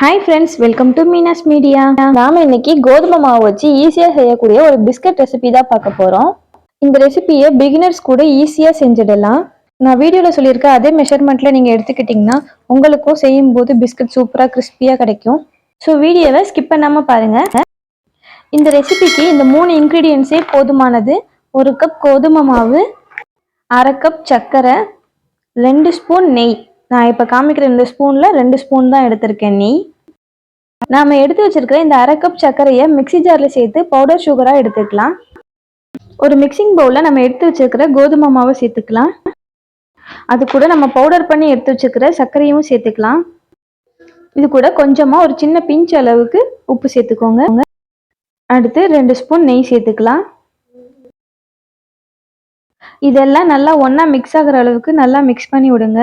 Hi friends, welcome to Meena's media. நாம இன்னைக்கு கோதுமை மாவு வச்சு ஈஸியாக செய்யக்கூடிய ஒரு பிஸ்கட் ரெசிபி தான் பார்க்க போகிறோம். இந்த ரெசிபியை பிகினர்ஸ் கூட ஈஸியாக செஞ்சிடலாம். நான் வீடியோவில் சொல்லியிருக்க அதே மெஷர்மெண்ட்டில் நீங்கள் எடுத்துக்கிட்டிங்கன்னா உங்களுக்கும் செய்யும்போது பிஸ்கட் சூப்பராக கிறிஸ்பியாக கிடைக்கும். ஸோ வீடியோவை ஸ்கிப் பண்ணாமல் பாருங்கள். இந்த ரெசிபிக்கு இந்த 3 இன்க்ரீடியன்ஸே போதுமானது. 1 கப் கோதுமை மாவு, 1/2 கப் சர்க்கரை, 2 ஸ்பூன் நெய். நான் இப்போ காமிக்கிற இந்த ஸ்பூனில் 2 ஸ்பூன் தான் எடுத்திருக்கேன் நெய். நாம் எடுத்து வச்சிருக்கிற இந்த 1/2 கப் சர்க்கரையை மிக்சி ஜாரில் சேர்த்து பவுடர் சுகராக எடுத்துக்கலாம். ஒரு மிக்சிங் பவுலில் நம்ம எடுத்து வச்சிருக்கிற கோதுமை மாவை சேர்த்துக்கலாம். அது கூட நம்ம பவுடர் பண்ணி எடுத்து வச்சிருக்கிற சர்க்கரையும் சேர்த்துக்கலாம். இது கூட கொஞ்சமாக ஒரு சின்ன பிஞ்ச் அளவுக்கு உப்பு சேர்த்துக்கோங்க. அடுத்து 2 ஸ்பூன் நெய் சேர்த்துக்கலாம். இதெல்லாம் நல்லா ஒன்றா மிக்ஸ் ஆகிற அளவுக்கு நல்லா மிக்ஸ் பண்ணி விடுங்க.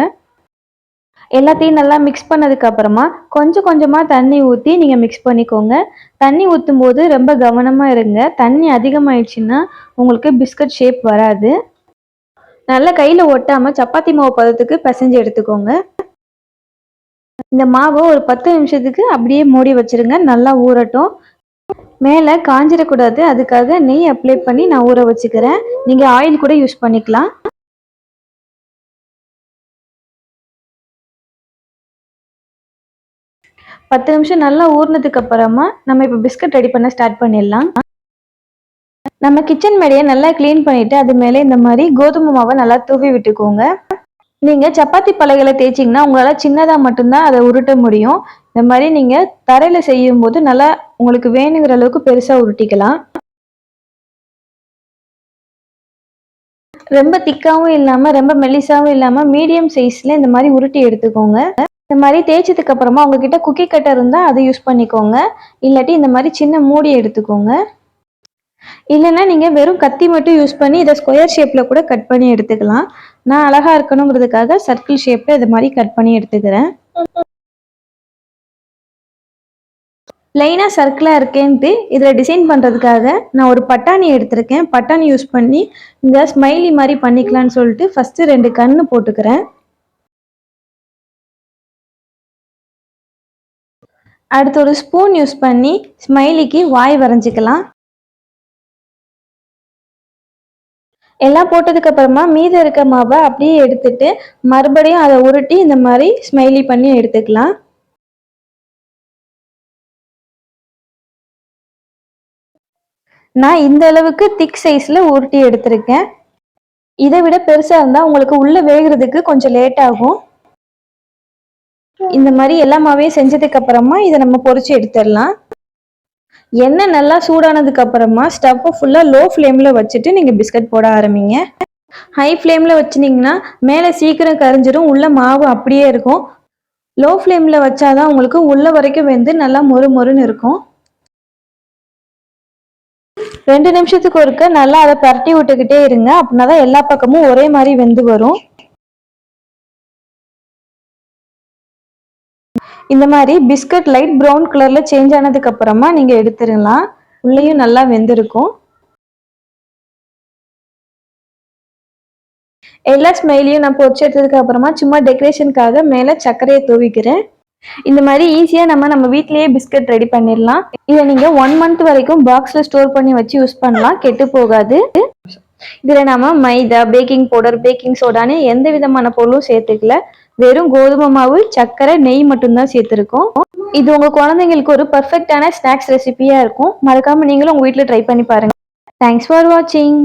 எல்லாத்தையும் நல்லா மிக்ஸ் பண்ணதுக்கு அப்புறமா கொஞ்சம் கொஞ்சமாக தண்ணி ஊற்றி நீங்கள் மிக்ஸ் பண்ணிக்கோங்க. தண்ணி ஊற்றும் போது ரொம்ப கவனமாக இருங்க. தண்ணி அதிகமாகிடுச்சுன்னா உங்களுக்கு பிஸ்கட் ஷேப் வராது. நல்லா கையில் ஒட்டாமல் சப்பாத்தி மாவு பதத்துக்கு பிசைஞ்சு எடுத்துக்கோங்க. இந்த மாவை ஒரு 10 நிமிஷத்துக்கு அப்படியே மூடி வச்சிருங்க. நல்லா ஊறட்டும். மேலே காஞ்சிடக்கூடாது, அதுக்காக நெய் அப்ளை பண்ணி நான் ஊற வச்சுக்கிறேன். நீங்கள் ஆயில் கூட யூஸ் பண்ணிக்கலாம். பத்து நிமிஷம் நல்லா ஊறினதுக்கு அப்புறமா நம்ம இப்போ பிஸ்கட் ரெடி பண்ண ஸ்டார்ட் பண்ணிடலாம். நம்ம கிச்சன் மேடையை நல்லா க்ளீன் பண்ணிட்டு அது மேலே இந்த மாதிரி கோதுமை மாவை நல்லா தூவி விட்டுக்கோங்க. நீங்கள் சப்பாத்தி பலகையில் தேய்ச்சிங்கன்னா உங்களால் சின்னதாக மட்டும்தான் அதை உருட்ட முடியும். இந்த மாதிரி நீங்கள் தரையில் செய்யும் போது நல்லா உங்களுக்கு வேணுங்கிற அளவுக்கு பெருசாக உருட்டிக்கலாம். ரொம்ப திக்காவும் இல்லாமல் ரொம்ப மெல்லிசாவும் இல்லாமல் மீடியம் சைஸில் இந்த மாதிரி உருட்டி எடுத்துக்கோங்க. இந்த மாதிரி தேய்ச்சதுக்கு அப்புறமா உங்ககிட்ட குக்கி கட்டர் இருந்தால் அதை யூஸ் பண்ணிக்கோங்க. இல்லாட்டி இந்த மாதிரி சின்ன மூடி எடுத்துக்கோங்க. இல்லைன்னா நீங்கள் வெறும் கத்தி மட்டும் யூஸ் பண்ணி இதை ஸ்கொயர் ஷேப்பில் கூட கட் பண்ணி எடுத்துக்கலாம். நான் அழகாக இருக்கணுங்கிறதுக்காக சர்க்கிள் ஷேப்பில் இது மாதிரி கட் பண்ணி எடுத்துக்கிறேன். லைனாக சர்க்கிளாக இருக்கேன்ட்டு இதில் டிசைன் பண்ணுறதுக்காக நான் ஒரு பட்டாணி எடுத்திருக்கேன். பட்டாணி யூஸ் பண்ணி இந்த ஸ்மைலி மாதிரி பண்ணிக்கலான்னு சொல்லிட்டு ஃபஸ்ட்டு 2 கண்ணு போட்டுக்கிறேன். அடுத்து ஒரு ஸ்பூன் யூஸ் பண்ணி ஸ்மைலிக்கு வாய் வரைஞ்சிக்கலாம். எல்லாம் போட்டதுக்கு அப்புறமா மீதி இருக்க மாவை அப்படியே எடுத்துட்டு மறுபடியும் அதை உருட்டி இந்த மாதிரி ஸ்மைலி பண்ணி எடுத்துக்கலாம். நான் இந்த அளவுக்கு திக் சைஸ்ல உருட்டி எடுத்திருக்கேன். இதை விட பெருசா இருந்தா உங்களுக்கு உள்ள வேகிறதுக்கு கொஞ்சம் லேட் ஆகும். இந்த மாதிரி எல்லா மாவையும் செஞ்சதுக்கு அப்புறமா இதை நம்ம பொரிச்சு எடுத்துடலாம். எண்ணெய் நல்லா சூடானதுக்கு அப்புறமா ஸ்டவ்வை ஃபுல்லாக லோ ஃப்ளேமில் வச்சுட்டு நீங்கள் பிஸ்கட் போட ஆரம்பிங்க. ஹை ஃப்ளேமில் வச்சுனிங்கன்னா மேலே சீக்கிரம் கரிஞ்சிடும், உள்ள மாவு அப்படியே இருக்கும். லோ ஃப்ளேமில் வச்சாதான் உங்களுக்கு உள்ள வரைக்கும் வெந்து நல்லா மொறு மொறுன்னு இருக்கும். 2 நிமிஷத்துக்கு ஒருக்க நல்லா அதை பரட்டி விட்டுக்கிட்டே இருங்க. அப்படின்னா தான் எல்லா பக்கமும் ஒரே மாதிரி வெந்து வரும். இந்த மாதிரி பிஸ்கட் லைட் ப்ரௌன் கலர்ல சேஞ்ச் ஆனதுக்கு அப்புறமா நீங்க எடுத்துடலாம். உள்ளேயும் நல்லா வெந்திருக்கும். எல்லா ஸ்மைலையும் நான் பொரிச்சு எடுத்ததுக்கு அப்புறமா சும்மா டெக்கரேஷனுக்காக மேல சர்க்கரையை தூவிக்கிறேன். இந்த மாதிரி ஈஸியா நம்ம வீட்லயே பிஸ்கட் ரெடி பண்ணிடலாம். இதை நீங்க 1 மந்த் வரைக்கும் பாக்ஸ்ல ஸ்டோர் பண்ணி வச்சு யூஸ் பண்ணலாம், கெட்டு போகாது. இதுல நம்ம மைதா, பேக்கிங் பவுடர், பேக்கிங் சோடான்னு எந்த விதமான பொருளும் சேர்த்துக்கல. வெறும் கோதுமை மாவு, சர்க்கரை, நெய் மட்டும்தான் சேர்த்துருக்கோம். இது உங்க குழந்தைங்களுக்கு ஒரு பர்ஃபெக்டான ஸ்நாக்ஸ் ரெசிபியா இருக்கும். மறக்காம நீங்களும் உங்க வீட்டில் ட்ரை பண்ணி பாருங்க. தேங்க்ஸ் ஃபார் வாட்சிங்.